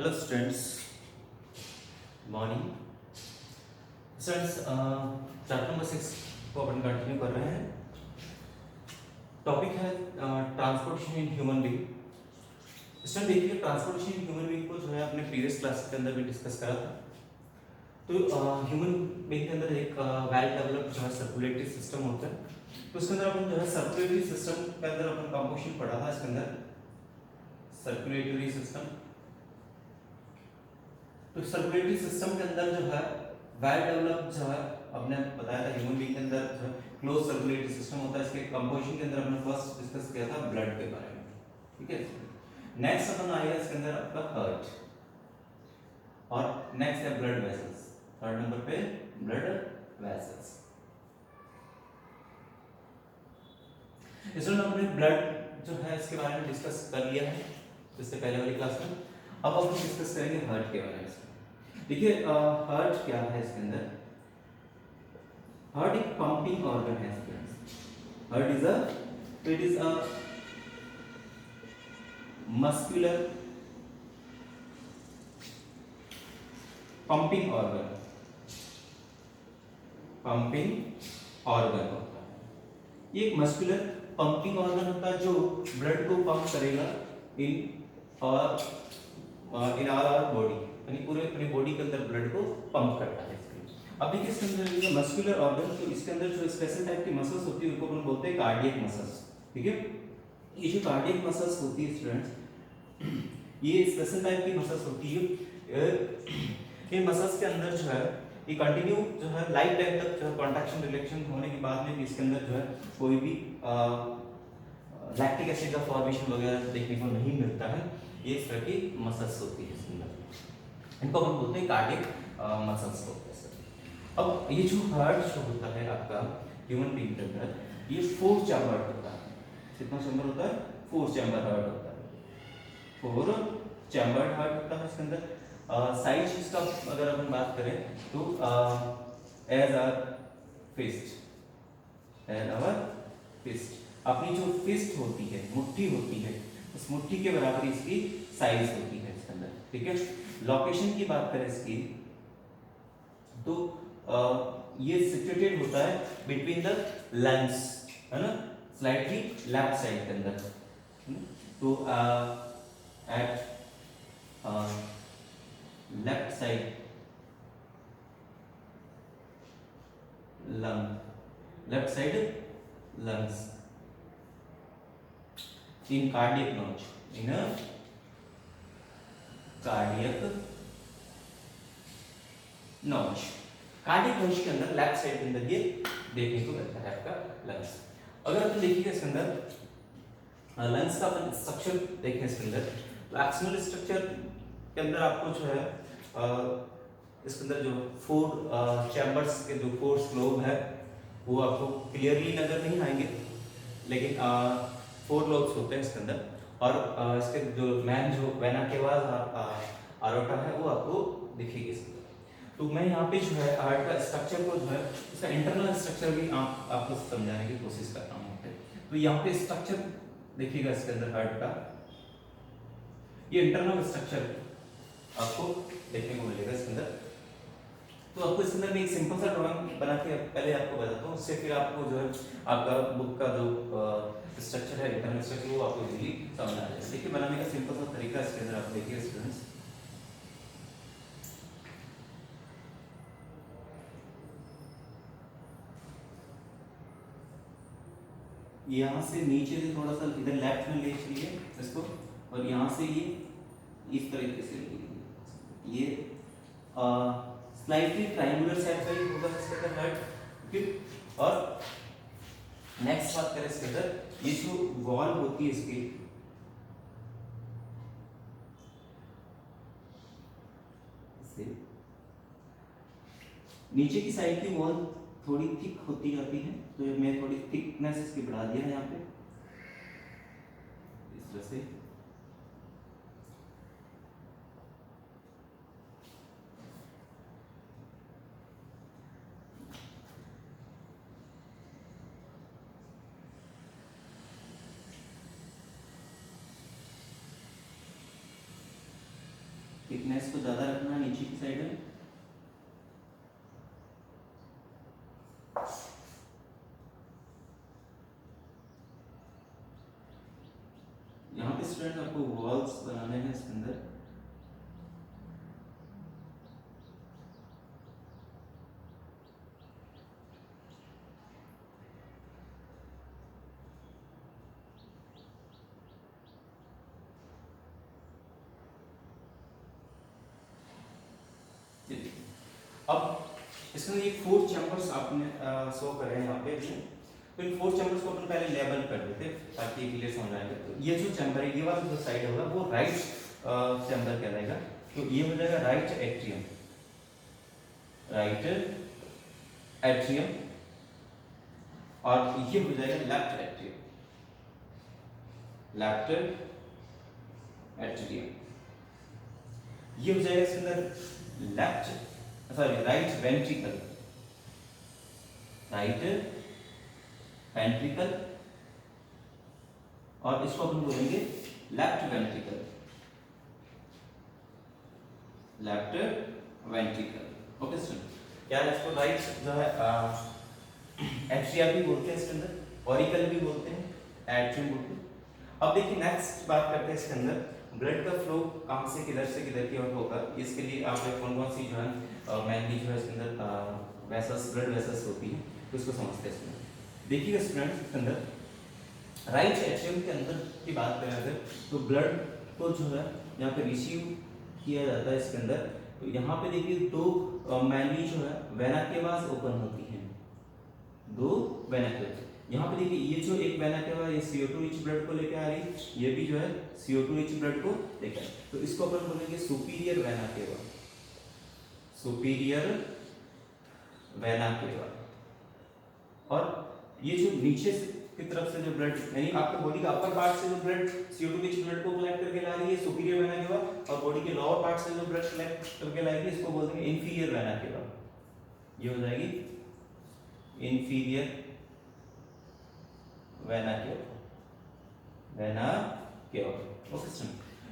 Hello students, morning students. Chapter number 6 को अपन continue कर रहे हैं। टॉपिक है transportation in human being. Student देखिए, ट्रांसपोर्टेशन इन ह्यूमन बीइंग को जो है अपने प्रीवियस क्लास के अंदर भी डिस्कस करा था। तो ह्यूमन बीइंग के अंदर एक वेल डेवलप्ड जो है सर्कुलेटरी सिस्टम होता है। तो उसके अंदर अपन जो है सर्कुलेटरी सिस्टम के अंदर अपन कंपोजिशन पढ़ा था। इसके अंदर सर्कुलेटरी सिस्टम, तो सर्कुलेटरी सिस्टम के अंदर जो है वेल डेवलप जो है आपने बताया था ह्यूमन बीइंग के अंदर जो है क्लोज सर्कुलेटरी सिस्टम होता है। इसके कंपोजिशन के अंदर हमने फर्स्ट डिस्कस किया था ब्लड के बारे में, ठीक है। नेक्स्ट अपन आएगा इसके अंदर आपका हार्ट, और नेक्स्ट है ब्लड वेसल्स। थर्ड नंबर पे ब्लड वेसल्स। इसमें हमने ब्लड जो है इसके बारे में डिस्कस कर लिया है इससे पहले वाली क्लास में। अब अपन डिस्कस करेंगे हार्ट के बारे में। देखिए, हार्ट क्या है इसके अंदर। हार्ट एक पंपिंग ऑर्गन है students. Heart is a muscular pumping organ होता है। ये एक मस्कुलर पंपिंग ऑर्गन होता है जो ब्लड को पंप करेगा इन ऑल आवर बॉडी, यानी पूरे अपनी बॉडी के अंदर ब्लड को पंप करता है। अब देखिए इसके अंदर ये मस्कुलर ऑर्गन, तो इसके अंदर जो स्पेशल टाइप की मसल्स होती है उनको अपन बोलते हैं कार्डियक मसल्स, ठीक है। ये जो कार्डियक मसल्स होती है स्टूडेंट्स, ये स्पेशल टाइप की मसल्स होती है। इन मसल्स के अंदर जो है ये कंटिन्यू जो है लाइफ टाइम तक जो है कॉन्ट्रैक्शन रिलैक्शन होने के बाद में भी इसके अंदर जो है कोई भी लैक्टिक एसिड का फॉर्मेशन वगैरह देखने को नहीं मिलता है। ये इस तरह की मसल्स होती है इसके अंदर, इनको हम बोलते हैं कार्डियक मसल्स होते हैं। अब ये जो हार्ट जो होता है आपका ह्यूमन बीइंग के अंदर, ये 4 चैम्बर होता है। कितना चैम्बर होता है? 4 चैम्बर हार्ट होता है। 4 चैम्बर हार्ट होता है इसके अंदर। साइज इसका अगर अपन बात करें तो एज आवर फिस्ट, अपनी जो फिस्ट होती है, मुट्ठी होती है, उस मुट्ठी के बराबर इसकी साइज होती है इसके अंदर, ठीक है। लोकेशन की बात करें इसकी तो ये सिचुएटेड होता है बिटवीन द लंग्स, है ना, स्लाइटली लेफ्ट साइड के अंदर। तो at left side lungs in cardiac notch, in cardiac notch. Cardiac notch के अंदर लेफ्ट साइड के अंदर ये देखने को मिलता है आपका लंग्स। अगर अपन देखिएगा इसके अंदर लंग्स का अपन स्ट्रक्चर देखें, इसके अंदर एक्सटर्नल स्ट्रक्चर के अंदर आपको जो है इसके अंदर जो 4 चैम्बर्स के जो 4 लोब है वो आपको क्लियरली नजर नहीं आएंगे, लेकिन 4 लोब्स होते हैं इसके अंदर। और इसके जो मैन जो वेना के बाद आरोटा है वो आपको दिखेगी इसके अंदर। तो मैं यहाँ पे जो है हार्ट का स्ट्रक्चर को जो है इसका इंटरनल स्ट्रक्चर भी आपको समझाने की कोशिश करता हूँ। तो यहाँ पे स्ट्रक्चर देखिएगा इसके अंदर हार्ट का, ये इंटरनल स्ट्रक्चर आपको देखने को मिलेगा इसके अंदर। तो आपको इसके अंदर मैं एक सिंपल सा ड्राइंग बना के पहले आपको बताता हूँ, उससे फिर आपको जो है आपका बुक का जो स्ट्रक्चर है, इंटरनल स्ट्रक्चर, वो आपको इजीली समझ आ जाएगा। देखिए बनाने का सिंपल सा तरीका इसके अंदर आप देखिए स्टूडेंट्स। यहाँ से नीचे से थोड़ा सा इधर लेफ्ट में ले चलिए इसको, और यहाँ से ये इस तरीके से ये स्लाइटली ट्रायंगुलर शेप का ही होगा इसके अंदर हार्ट, ठीक। और नेक्स्ट बात करें इसके अंदर, ये जो वॉल होती है इसकी, नीचे की साइड की वॉल थोड़ी थिक होती जाती है, तो मैं थोड़ी थिकनेस इसकी बढ़ा दिया है यहाँ पे इस तरह से। थिकनेस को ज़्यादा रखना है नीचे की साइड में। यहाँ पे स्टूडेंट आपको वॉल्स बनाने हैं इसके अंदर। अब इसमें ये 4 चैम्बर्स आपने शो करे हैं यहाँ पे। तो इन 4 चैम्बर्स को अपन पहले लेबल कर देते ताकि क्लियर समझ आएगा। तो ये जो चैम्बर है, ये वाला जो साइड होगा वो राइट चैम्बर कहलाएगा। तो ये हो जाएगा राइट एट्रियम, राइट एट्रियम, और ये हो जाएगा लेफ्ट एट्रियम, लेफ्ट एट्रियम। ये हो जाएगा इसके अंदर left right ventricle, right ventricle, और इसको अपन बोलेंगे left ventricle, left ventricle. Okay sir, क्या है इसको राइट जो है एट्रिया भी बोलते हैं, इसके अंदर ऑरिकल भी बोलते हैं, एट्रियम बोलते हैं। अब देखिए नेक्स्ट बात करते हैं इसके अंदर ब्लड का फ्लो कहाँ से किधर की ओर होगा। इसके लिए आप कौन कौन सी जो है मेनली जो है इसके अंदर वेसल्स, ब्लड वेसल्स होती है, तो इसको समझते हैं इसमें। देखिएगा स्टूडेंट इसके अंदर राइट एट्रियम के अंदर की बात करें अगर, तो ब्लड को जो है यहाँ पे रिसीव किया जाता है इसके अंदर। तो यहाँ पे देखिए दो मेनली जो है वेना केवास ओपन होती हैं, दो वेना केवा। यहाँ पे देखिए ये जो एक वेना केवा ये CO2 रिच ब्लड को लेकर आ रही है, ये भी जो है CO2 रिच ब्लड को लेकर, तो इसको अपन बोलेंगे superior vena cava, superior vena cava. और ये जो नीचे की तरफ से जो ब्लड यानी आपके बॉडी का अपर पार्ट से जो ब्लड CO2 रिच ब्लड को कलेक्ट करके ला रही है सुपीरियर वेना केवा, और बॉडी के लोअर पार्ट से जो ब्लड कलेक्ट करके लाएगी इसको बोलते हैं इंफीरियर वेना केवा। ये हो जाएगी inferior vena cava, vena cava. Okay sir,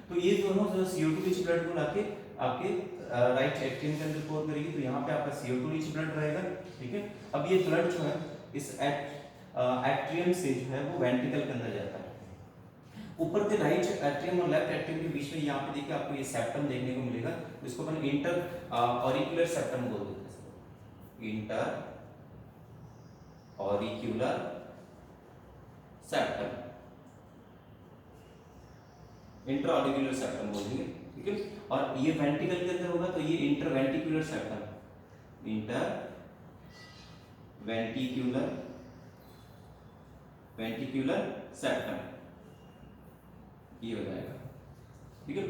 तो ये दोनों जो CO2 रिच ब्लड को लाके आपके राइट एट्रियम के अंदर पोर करेगी, तो यहाँ पे आपका CO2 रिच ब्लड रहेगा। ठीक है, अब ये ब्लड जो है इस एट्रियम से जो है वो वेंट्रिकल के अंदर जाता है। ऊपर के राइट एट्रियम और लेफ्ट एट्रियम के बीच में यहाँ पे देखिए आपको ये सेप्टम देखने को मिलेगा, इसको अपन इंटर ऑरिकुलर सेप्टम बोल देते हैं, inter auricular septum, inter auricular septum बोलेंगे। ठीक है, और ये वेंट्रिकल के अंदर होगा तो ये inter ventricular septum, inter ventricular septum ये हो जाएगा। ठीक है,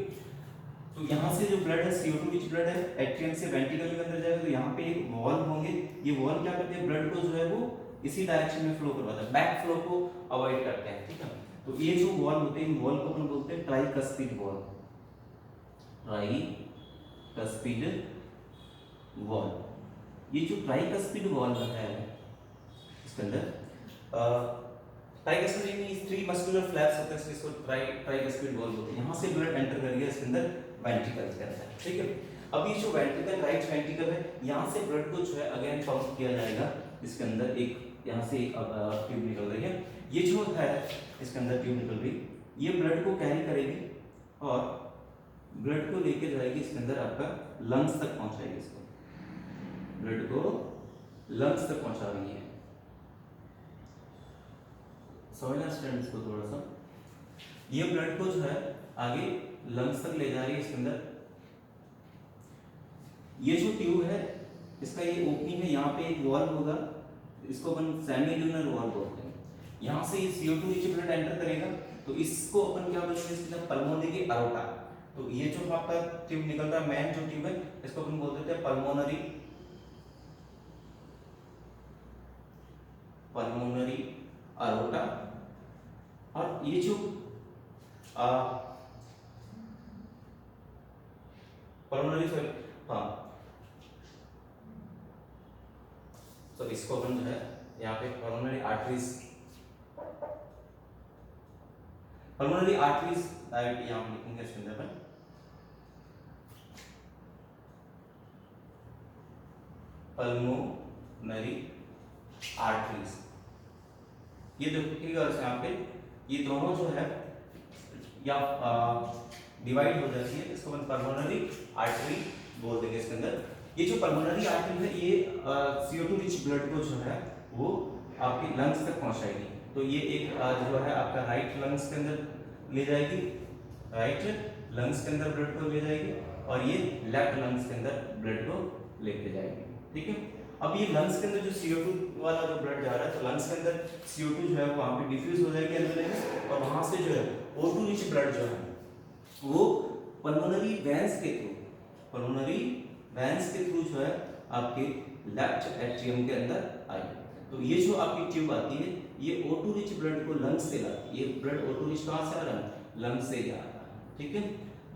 तो यहाँ से जो ब्लड है CO2 रिच ब्लड है एट्रियम से वेंट्रिकल के अंदर जाएगा, तो यहाँ पे एक वॉल्व होंगे, ये वॉल्व क्या करते हैं ब्लड को जो है वो इसी डायरेक्शन में फ्लो करवाता है, बैक फ्लो को अवॉइड करते हैं। ठीक है, तो ये जो वॉल्व होते हैं इन वॉल्व को अपन बोलते हैं ट्राइकस्पिड वॉल्व, ट्राइकस्पिड वॉल्व। ये जो ट्राइकस्पिड वॉल्व है इसके अंदर ट्राइकस्पिड मींस 3 मस्कुलर फ्लैप्स होते हैं, इसको ट्राइकस्पिड वॉल्व बोलते हैं। यहाँ से ब्लड एंटर कर गया इसके अंदर वेंट्रिकल के अंदर। ठीक है, अब ये जो वेंट्रिकल राइट वेंट्रिकल है, यहाँ से ब्लड को जो है अगेन पंप किया जाएगा इसके अंदर, एक यहाँ से ट्यूब निकल रही है, ये जो है इसके अंदर ट्यूब निकल रही, ये ब्लड को कैरी करेगी और ब्लड को लेके जाएगी इसके अंदर आपका लंग्स तक पहुंचाएगी, इसको ब्लड को लंग्स तक पहुंचा रही है। समझना स्टूडेंट्स को थोड़ा सा, ये ब्लड को जो है आगे लंग्स तक ले जा रही है इसके अंदर। ये जो ट्यूब है इसका ये ओपनिंग है, यहाँ पे एक वॉल्व होगा, इसको अपन सेमी-ल्यूनर वॉल्व बोलते हैं। यहाँ से ये CO2 रिच ब्लड एंटर करेगा, तो इसको अपन क्या बोलते हैं इसके अंदर पल्मोनरी अरोटा। तो ये जो आपका ट्यूब निकल रहा है मेन जो ट्यूब है इसको अपन बोल देते हैं पल्मोनरी अरोटा। और ये जो पल्मोनरी तो इसको अपन जो है यहाँ पे पल्मोनरी आर्टरीज डायरेक्ट यहाँ पे लिखेंगे इसके अंदर पर पल्मोनरी आर्टरीज। ये देखिए यहाँ पे ये दोनों जो है या डिवाइड हो जाती है, इसको अपन पल्मोनरी आर्टरी बोल देंगे इसके अंदर। ये जो पल्मोनरी आर्टरी है ये CO2 रिच ब्लड को जो है वो आपके लंग्स तक पहुंचाएगी। तो ये एक जो है आपका राइट लंग्स के अंदर ले जाएगी, राइट लंग्स के अंदर ब्लड को ले जाएगी, और ये लेफ्ट लंग्स के अंदर ब्लड को लेके जाएगी। ठीक है, अब ये लंग्स के अंदर जो CO2 वाला जो ब्लड जा रहा है, तो लंग्स के अंदर CO2 जो है वो वहाँ पे डिफ्यूज हो जाएगी अंदर में, और वहाँ से जो है O2 रिच ब्लड जो है वो पल्मोनरी वेंस के थ्रू, पल्मोनरी वेंस के थ्रू जो है आपके लेफ्ट एट्रियम के अंदर आएगी। तो ये जो आपकी ट्यूब आती है ये O2 रिच ब्लड को लंग्स से लाती है। ये ब्लड O2 रिच कहाँ से आ रहा है? लंग्स से ही आ रहा है। ठीक है,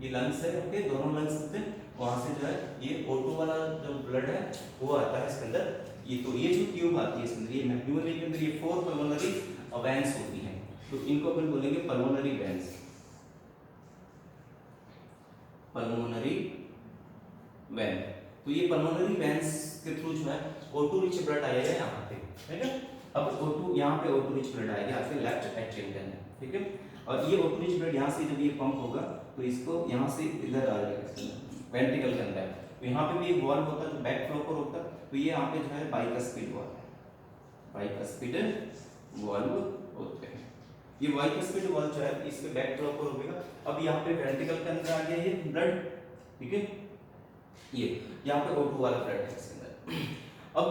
ये लंग्स है, ओके, दोनों लंग्स से वहां से जो है ये O2 वाला जो ब्लड है वो आता है इसके अंदर। ये तो ये जो ट्यूब आती है इसके अंदर, ये मैक्यूलरी के अंदर ये 4 पल्मोनरी वेंस होती हैं, तो इनको अपन बोलेंगे पल्मोनरी वेंस, पल्मोनरी वेन। तो ये पल्मोनरी वेंस के थ्रू जो है O2 रिच ब्लड आएगा यहाँ पे, ठीक है। अब O2 यहाँ पे O2 रिच ब्लड आएगा आपके लेफ्ट एट्रियम के अंदर, ठीक है। और ये O2 रिच ब्लड यहाँ से जब ये पंप होगा तो इसको यहाँ से इधर आ जाएगा वेंट्रिकल के अंदर। तो यहाँ पे भी एक वॉल्व होता है जो बैक फ्लो को रोकता है, तो ये यहाँ पे जो है बाइकस्पिड वॉल्व, बाइकस्पिड वॉल्व होते हैं। ये बाइकस्पिड वॉल्व जो है इसके बैक फ्लो को रोकेगा। अब यहाँ पे वेंट्रिकल के अंदर आ गया ये ब्लड, ठीक है, ये यहाँ पे O2 वाला ब्लड है इसके अंदर। अब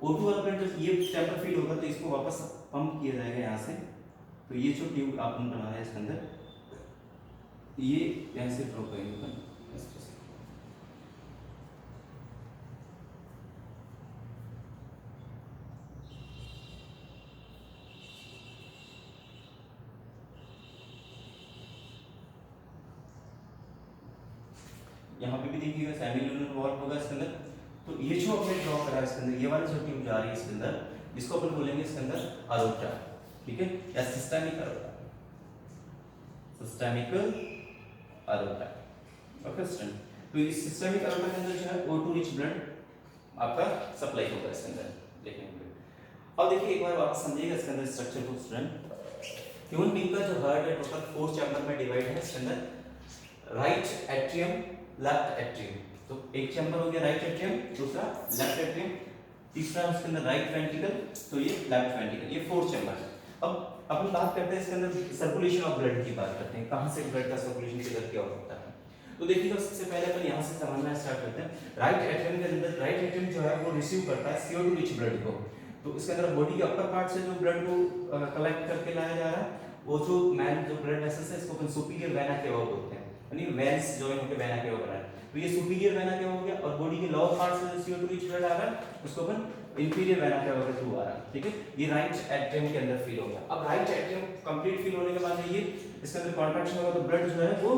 O2 वाला ब्लड जब ये चैम्बर फील होगा तो इसको वापस पंप किया जाएगा यहाँ से। तो ये जो ट्यूब आपने बनाया है इसके अंदर, ये यहाँ से फ्लो करेगा, यहाँ पे भी देखिएगा सेमील्यूनर वॉल्व होगा इसके अंदर। तो ये जो हमने ड्रॉ करा है इसके अंदर, ये वाली जो ट्यूब जा रही है इसके अंदर, इसको अपन बोलेंगे इसके अंदर अरोटा, ठीक है, या systemic aorta, systemic aorta, okay student. तो इस सिस्टेमिक अरोटा के अंदर जो है O2 रिच ब्लड आपका सप्लाई होगा इसके अंदर, देखेंगे। अब देखिए एक बार आप समझिएगा इसके अंदर स्ट्रक्चर को स्टूडेंट। ह्यूमन बीइंग का जो हार्ट है टोटल 4 चैम्बर में डिवाइड है इसके अंदर, राइट एट्रियम, लेफ्ट एट्रियम। तो एक चैम्बर हो गया राइट एट्रियम, दूसरा लेफ्ट एट्रियम, तीसरा उसके अंदर राइट वेंट्रिकल, तो ये लेफ्ट वेंट्रिकल, ये 4 चैम्बर है। अब अपन बात करते हैं इसके अंदर सर्कुलेशन ऑफ ब्लड की बात करते हैं, कहां से ब्लड का सर्कुलेशन किधर क्या होता है। तो देखिएगा सबसे पहले अपन यहां से समझना स्टार्ट करते हैं। राइट एट्रियम के अंदर राइट एट्रियम जो है वो रिसीव करता है CO2 रिच ब्लड को। तो इसके अंदर बॉडी के अपर पार्ट से जो ब्लड को कलेक्ट करके लाया जा रहा है, वो जो मैन जो ब्लड वेसल्स है इसको अपन सुपीरियर वेना केवा बोलते हैं, यानी वेन्स जॉइन होकर वेना केवा बना है। तो ये सुपीरियर वेना केवा हो गया, और बॉडी के लोअर पार्ट से जो CO2 रिच ब्लड आ रहा है उसको अपन इंफीरियर वेना केवा के थ्रू आ रहा है, ठीक है। ये राइट एट्रियम के अंदर फील हो गया। अब राइट एट्रियम कंप्लीट फील होने के बाद ये इसके अंदर कॉन्ट्रैक्शन होगा तो ब्लड जो है वो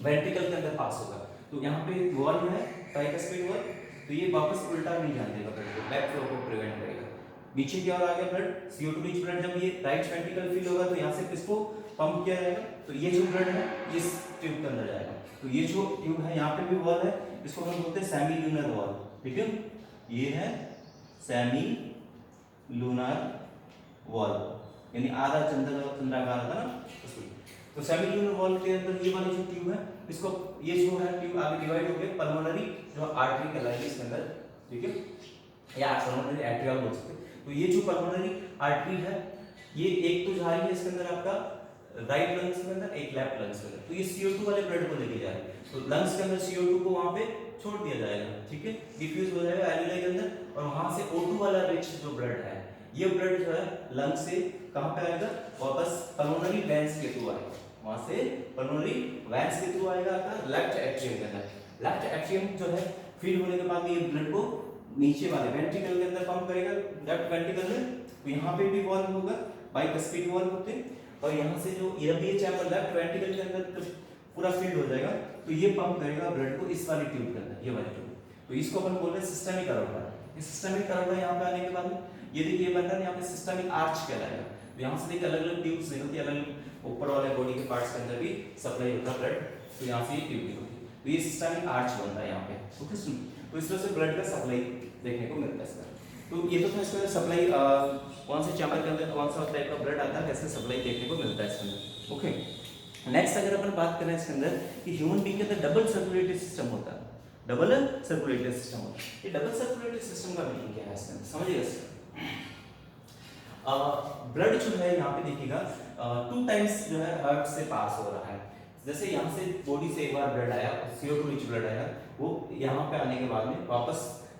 वेंट्रिकल के अंदर पास होगा। तो यहाँ पे वॉल्व है ट्राइकस्पिड वॉल्व, तो ये वापस उल्टा नहीं जाने देगा ब्लड को, बैक फ्लो को प्रिवेंट करेगा। नीचे की ओर आ गया ब्लड, CO2 रिच ब्लड, जब ये राइट वेंट्रिकल फील होगा तो यहाँ से किसको पंप किया जाएगा, तो ये जो ब्लड है ये इस ट्यूब के अंदर जाएगा। तो ये जो ट्यूब है यहाँ पे भी वॉल है, इसको हम बोलते हैं सेमी लूनर वॉल, ठीक है। ये है सेमी लूनर वॉल, यानी आधा चंद्राकार होता है ना उसको। तो सेमी लूनर वॉल के अंदर ये वाली जो ट्यूब है, इसको ये जो है ट्यूब आगे डिवाइड हो गया, पल्मोनरी जो आर्टरी कहलाएगी इसके अंदर, ठीक है, या पल्मोनरी आर्टरियल बोल सकते हैं। तो ये जो पल्मोनरी आर्टरी है ये एक तो जा रही है इसके अंदर आपका राइट लंग्स के अंदर, एक लेफ्ट लंग्स के अंदर। तो ये CO2 वाले ब्लड को लेके जा रही है, तो लंग्स के अंदर CO2 को वहां पे छोड़ दिया जाएगा, ठीक है, डिफ्यूज हो जाएगा एल्यूलाई के अंदर, और वहां से O2 वाला रिच जो ब्लड है, ये ब्लड जो है लंग से कहां पे आएगा, वापस पल्मोनरी वेंस के थ्रू आएगा, वहां से पल्मोनरी वेंस के थ्रू आएगा आपका लेफ्ट एट्रियम के अंदर। लेफ्ट एट्रियम जो है फील होने के बाद ये ब्लड को नीचे वाले वेंट्रिकल के अंदर पंप करेगा, लेफ्ट वेंट्रिकल में। तो यहाँ पे भी वॉल्व होगा, बाइकस्पिड वॉल्व होते हैं, और यहाँ से जो ये चैम्बर लेफ्ट वेंट्रिकल के अंदर पूरा फील्ड हो जाएगा, तो ये पंप करेगा ब्लड को इस वाली ट्यूब के अंदर, ये वाली ट्यूब। तो इसको अपन बोल रहे हैं सिस्टेमिक अरोटा। ये सिस्टेमिक अरोटा यहाँ पे आने के बाद ये देखिए बन रहा है यहाँ पे सिस्टेमिक आर्च कहलाएगा। तो यहाँ से देखिए अलग अलग ट्यूब्स निकलती है, अलग ऊपर वाले बॉडी के पार्ट्स के अंदर भी सप्लाई होता है ब्लड। तो यहाँ से ये ट्यूब निकलती है, तो ये सिस्टेमिक आर्च बन रहा है यहाँ पे, ओके। तो इस तरह से ब्लड का सप्लाई देखने को मिलता है इसका। तो ये तो था इसका सप्लाई, कौन से चैम्बर के अंदर कौन सा टाइप का ब्लड आता है, कैसे सप्लाई देखने को मिलता है इसके अंदर। ओके, नेक्स्ट अगर अपन बात करें इसके अंदर कि ह्यूमन बीइंग के अंदर डबल सर्कुलेटरी सिस्टम होता है, डबल सर्कुलेटरी सिस्टम होता है। ये डबल सर्कुलेटरी सिस्टम का मीनिंग क्या है इसके अंदर, समझिएगा। ब्लड जो है यहाँ पे देखिएगा 2 टाइम्स जो है हार्ट से पास हो रहा है। जैसे यहाँ से बॉडी से एक बार ब्लड आया, CO2 रिच ब्लड आया, वो यहाँ पे आने के बाद में वापस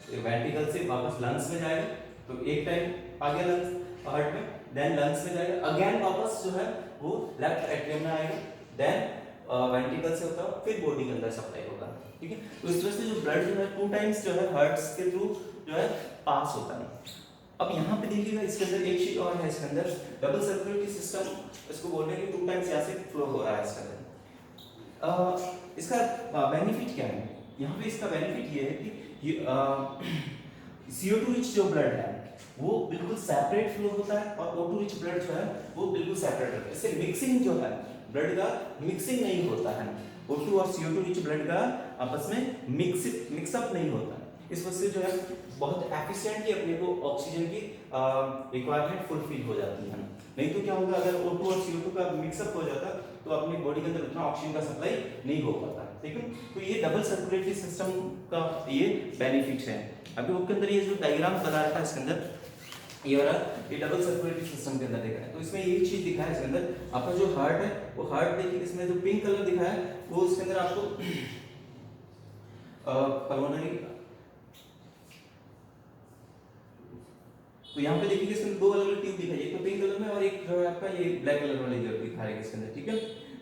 वेंट्रिकल से वापस लंग्स में जाएगा, तो एक टाइम आ गया लंग्स हार्ट में, देन लंग्स में जाएगा, अगेन वापस जो है वो लेफ्ट एट्रियम में आएगा, देन वेंट्रिकल से होता है, फिर बॉडी के अंदर सप्लाई होगा, ठीक है। तो इस वजह से जो ब्लड जो है 2 टाइम्स जो है हार्ट्स के थ्रू जो है पास होता है। अब यहाँ पे देखिएगा इसके अंदर एक चीज और है, इसके अंदर डबल सर्कुलेटरी सिस्टम, इसको बोल रहे हैं कि 2 टाइम्स यहाँ से फ्लो हो रहा है इसके अंदर। इसका बेनिफिट क्या है, यहाँ पे इसका बेनिफिट ये है कि CO2 रिच जो ब्लड है वो बिल्कुल सेपरेट फ्लो होता है, और O2 रिच ब्लड जो है वो बिल्कुल सेपरेट होता है। इससे मिक्सिंग जो है ब्लड का मिक्सिंग नहीं होता है, O2 और CO2 रिच ब्लड का आपस में मिक्सअप नहीं होता है। इस वजह से जो है बहुत एफिशिएंटली अपने को ऑक्सीजन की रिक्वायरमेंट फुलफिल हो जाती है। नहीं तो क्या होगा, अगर O2 और CO2 का मिक्सअप हो जाता तो अपनी बॉडी के अंदर उतना ऑक्सीजन का सप्लाई नहीं हो पाता, ठीक है। तो ये डबल सर्कुलेटरी सिस्टम का ये बेनिफिट है। अभी उसके अंदर ये जो डायग्राम बना रखा है इसके अंदर, ये वाला ये डबल सर्कुलेटरी सिस्टम के अंदर देखा है। तो इसमें ये चीज दिखा है इसके अंदर, आपका जो हार्ट है वो हार्ट देखिए, इसमें जो पिंक कलर दिखा है वो इसके अंदर आपको पल्मोनरी, तो यहाँ पे देखिए इसमें 2 अलग-अलग ट्यूब दिखाई, एक तो पिंक कलर में और एक जो है आपका ये ब्लैक कलर वाली जो दिखा रहा है इसके अंदर, ठीक है।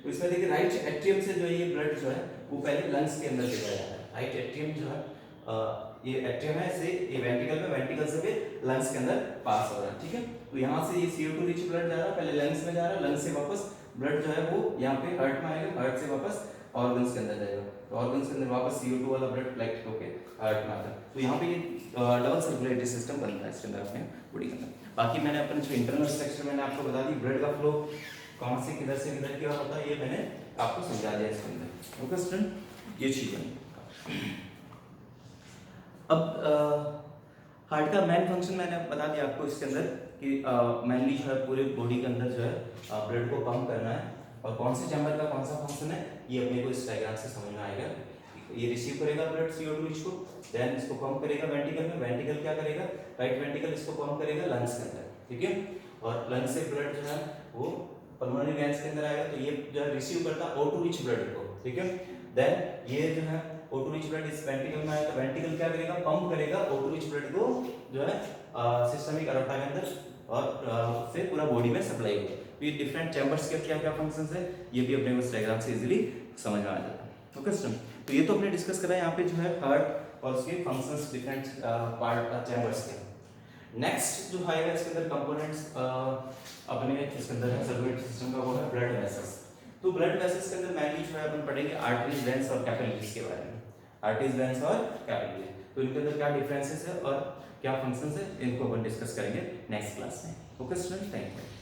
तो इसमें देखिए राइट एट्रियम से जो ये ब्लड जो है वो पहले लंग्स के अंदर चला जाता है। राइट एट्रियम जो है ये एट्रियम है से ये वेंट्रिकल में, वेंट्रिकल से फिर लंग्स के अंदर पास हो रहा है, ठीक है। तो यहाँ से ये CO2 रिच ब्लड जा रहा है, पहले लंग्स में जा रहा है, लंग्स से वापस ब्लड जो है वो यहाँ पे हार्ट में आएगा, हार्ट से वापस ऑर्गन्स के अंदर जाएगा, तो ऑर्गन्स के अंदर वापस CO2 वाला ब्लड कलेक्ट होके हार्ट में आता है। तो यहाँ पे ये डबल सर्कुलेटरी सिस्टम बनता है इसके अंदर अपने बॉडी के अंदर। बाकी मैंने अपने जो इंटरनल स्ट्रक्चर मैंने आपको बता दी, ब्लड का फ्लो कौन से किधर से किधर क्या होता है ये मैंने आपको समझा दिया इसके अंदर। ओके स्टूडेंट, ये चीज है। अब हार्ट का मेन फंक्शन मैंने बता दिया आपको इसके अंदर कि मेनली जो है पूरे बॉडी के अंदर जो है ब्लड को पंप करना है, और कौन से चैम्बर का कौन सा फंक्शन है ये अपने को इस डायग्राम से समझ में आएगा। ये रिसीव करेगा ब्लड CO2 रिच को, देन इसको पंप करेगा वेंट्रिकल में, वेंट्रिकल क्या करेगा, राइट वेंट्रिकल इसको पंप करेगा लंग्स के अंदर, ठीक है। और लंग्स से ब्लड जो है वो पल्मोनरी वेन्स के अंदर आएगा, तो ये जो है रिसीव करता है O2 रिच ब्लड को, ठीक है। देन ये जो है O2 रिच ब्लड इस वेंट्रिकल में आएगा, वेंट्रिकल क्या करेगा, पंप करेगा O2 रिच ब्लड को जो है सिस्टमिक अरोटा के अंदर, और फिर पूरा बॉडी में सप्लाई होगा। तो ये डिफरेंट चैम्बर्स के क्या क्या फंक्शंस है ये भी अपने को डायग्राम से इजीली समझ में आ जाता है। ओके स्टूडेंट, तो ये तो अपने डिस्कस करा यहाँ पे जो है हार्ट और उसके फंक्शंस डिफरेंट पार्ट चैम्बर्स के। नेक्स्ट जो आएगा इसके अंदर कंपोनेंट्स अपने इसके अंदर है सर्कुलेटरी सिस्टम का, वो है ब्लड वेसल्स। तो ब्लड वेसल्स के अंदर मेनली जो है अपन पढ़ेंगे आर्टरीज, वेन्स और कैपिलरीज के बारे में। आर्टरीज, वेन्स और कैपिलरीज, तो इनके अंदर क्या डिफरेंसेस है और क्या फंक्शंस है इनको अपन डिस्कस करेंगे नेक्स्ट क्लास में। Okay student, thank you.